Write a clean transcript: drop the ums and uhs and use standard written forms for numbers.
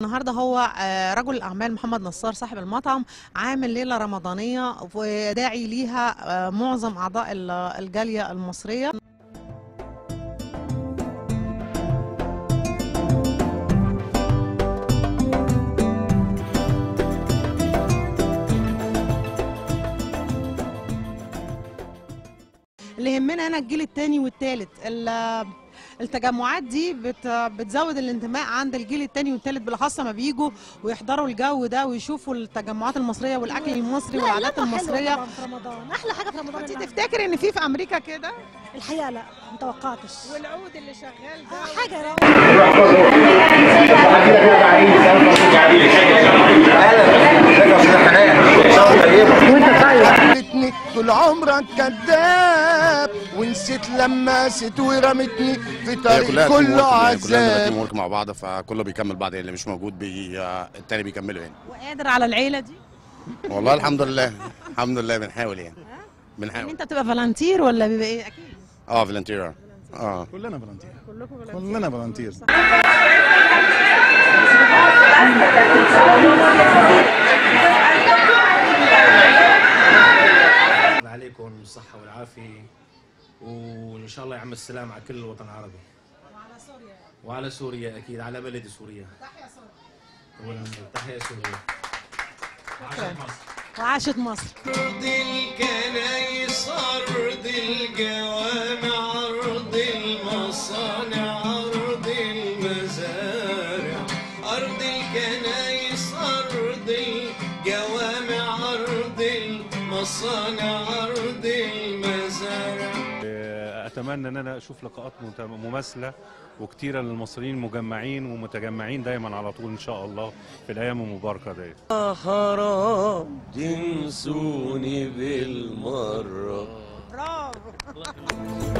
النهارده هو رجل الاعمال محمد نصار صاحب المطعم عامل ليله رمضانيه وداعي ليها معظم اعضاء الجاليه المصريه. اللي يهمنا هنا الجيل الثاني والثالث. التجمعات دي بتزود الانتماء عند الجيل الثاني والثالث، بالاخص ما بيجوا ويحضروا الجو ده ويشوفوا التجمعات المصريه والاكل المصري والعادات المصريه. في رمضان احلى حاجه في رمضان. انت تفتكري ان في امريكا كده؟ الحقيقه لا، ما توقعتش. والعود اللي شغال ده حاجه رمتني طول عمرك كذاب ونسيت لما ست ورمتني في طريق كله عذاب. كلنا مع بعض فكله بيكمل بعض، اللي مش موجود التاني بيكمله يعني. وقادر على العيله دي؟ والله الحمد لله الحمد لله بنحاول يعني. بنحاول. انت بتبقى فالنتير ولا بيبقى ايه؟ اكيد فالنتير. كلنا فالنتير. كلنا فالنتير. عليكم الصحة والعافية، وإن شاء الله يعم السلام على كل الوطن العربي. وعلى سوريا. وعلى سوريا أكيد، على بلد سوريا. تحيا سوريا. تحيا سوريا. وعاشت مصر. وعاشت مصر. أرض الكنايس، أرض الجوامع، أرض المصانع، أرض المزارع، أرض الكنايس، أرض الجوامع، أرض المصانع، أرض المزارع. أتمنى أن أنا أشوف لقاءات مماثلة وكتيرة للمصريين مجمعين ومتجمعين دايما على طول إن شاء الله في الأيام المباركة دي. حرام تنسوني بالمرة. برافو.